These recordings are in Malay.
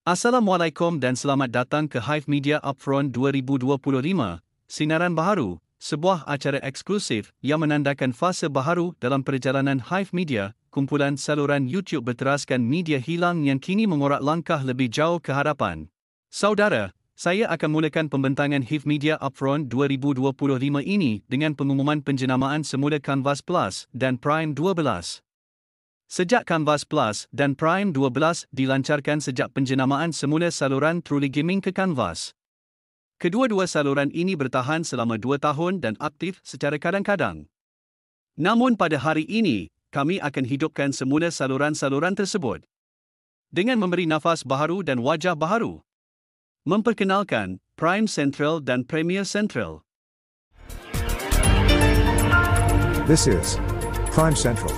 Assalamualaikum dan selamat datang ke Hive Media Upfront 2025, Sinaran Baharu, sebuah acara eksklusif yang menandakan fasa baharu dalam perjalanan Hive Media, kumpulan saluran YouTube berteraskan media hilang yang kini mengorak langkah lebih jauh ke hadapan. Saudara, saya akan mulakan pembentangan Hive Media Upfront 2025 ini dengan pengumuman penjenamaan semula Canvas Plus dan Prime 12. Sejak Canvas Plus dan Prime 12 dilancarkan sejak penjenamaan semula saluran Truly Gaming ke Canvas. Kedua-dua saluran ini bertahan selama 2 tahun dan aktif secara kadang-kadang. Namun pada hari ini, kami akan hidupkan semula saluran-saluran tersebut dengan memberi nafas baharu dan wajah baharu. Memperkenalkan Prime Central dan Premier Central. This is Prime Central.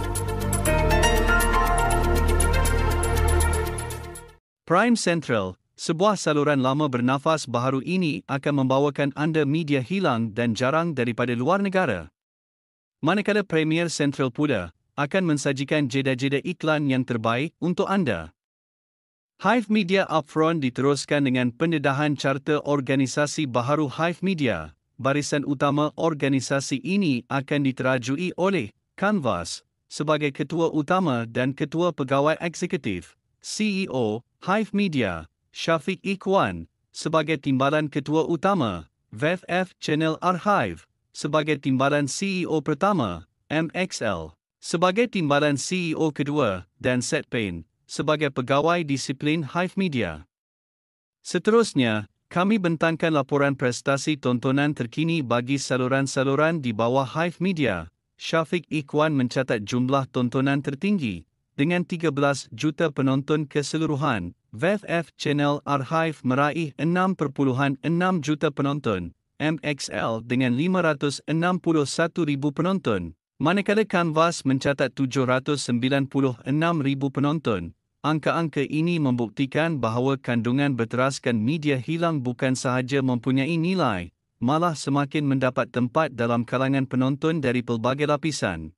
Prime Central, sebuah saluran lama bernafas baharu ini akan membawakan anda media hilang dan jarang daripada luar negara. Manakala Premier Central pula akan mensajikan jeda-jeda iklan yang terbaik untuk anda. Hive Media Upfront diteruskan dengan pendedahan carta organisasi baharu Hive Media. Barisan utama organisasi ini akan diterajui oleh Canvas sebagai ketua utama dan ketua pegawai eksekutif, CEO, Hive Media, Syafiq Ikhwan, sebagai timbalan ketua utama, VFF Channel Archive, sebagai timbalan CEO pertama, MXL, sebagai timbalan CEO kedua, dan Setpain, sebagai pegawai disiplin Hive Media. Seterusnya, kami bentangkan laporan prestasi tontonan terkini bagi saluran-saluran di bawah Hive Media. Syafiq Ikhwan mencatat jumlah tontonan tertinggi, dengan 13 juta penonton keseluruhan. VFF Channel Archive meraih 6.6 juta penonton, MXL dengan 561,000 penonton, manakala Canvas mencatat 796,000 penonton. Angka-angka ini membuktikan bahawa kandungan berteraskan media hilang bukan sahaja mempunyai nilai, malah semakin mendapat tempat dalam kalangan penonton dari pelbagai lapisan.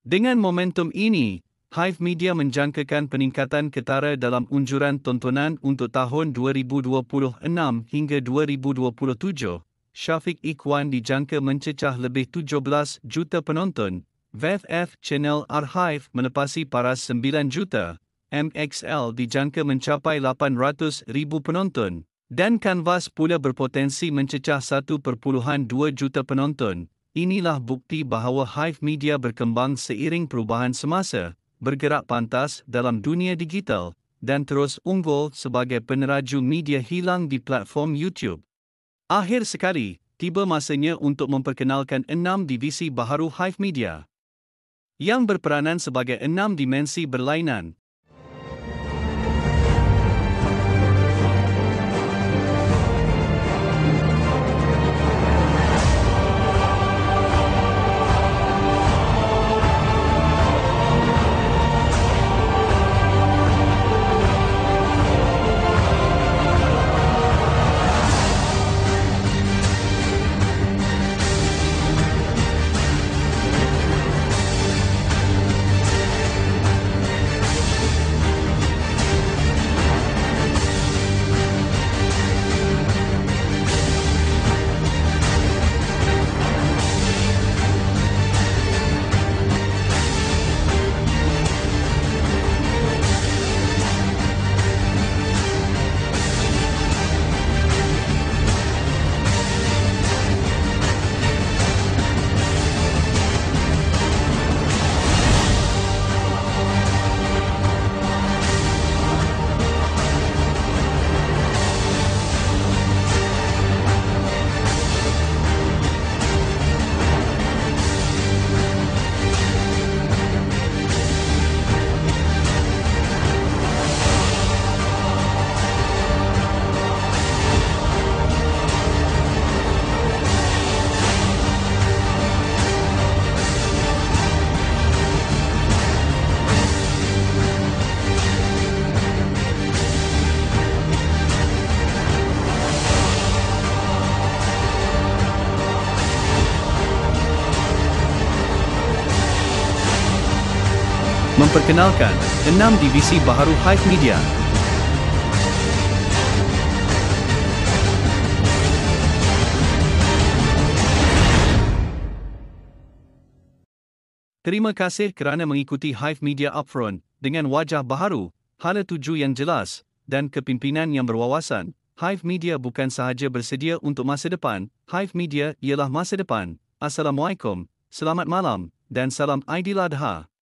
Dengan momentum ini, Hive Media menjangkakan peningkatan ketara dalam unjuran tontonan untuk tahun 2026 hingga 2027. Syafiq Ikhwan dijangka mencecah lebih 17 juta penonton. VFF Channel Archive menepasi paras 9 juta. MXL dijangka mencapai 800,000 penonton. Dan Canvas pula berpotensi mencecah 1.2 juta penonton. Inilah bukti bahawa Hive Media berkembang seiring perubahan semasa, bergerak pantas dalam dunia digital, dan terus unggul sebagai peneraju media hilang di platform YouTube. Akhir sekali, tiba masanya untuk memperkenalkan 6 divisi baharu Hive Media yang berperanan sebagai 6 dimensi berlainan. memperkenalkan 6 divisi baharu Hive Media. Terima kasih kerana mengikuti Hive Media Upfront dengan wajah baharu, hala tuju yang jelas, dan kepimpinan yang berwawasan. Hive Media bukan sahaja bersedia untuk masa depan, Hive Media ialah masa depan. Assalamualaikum, selamat malam, dan salam Aidiladha.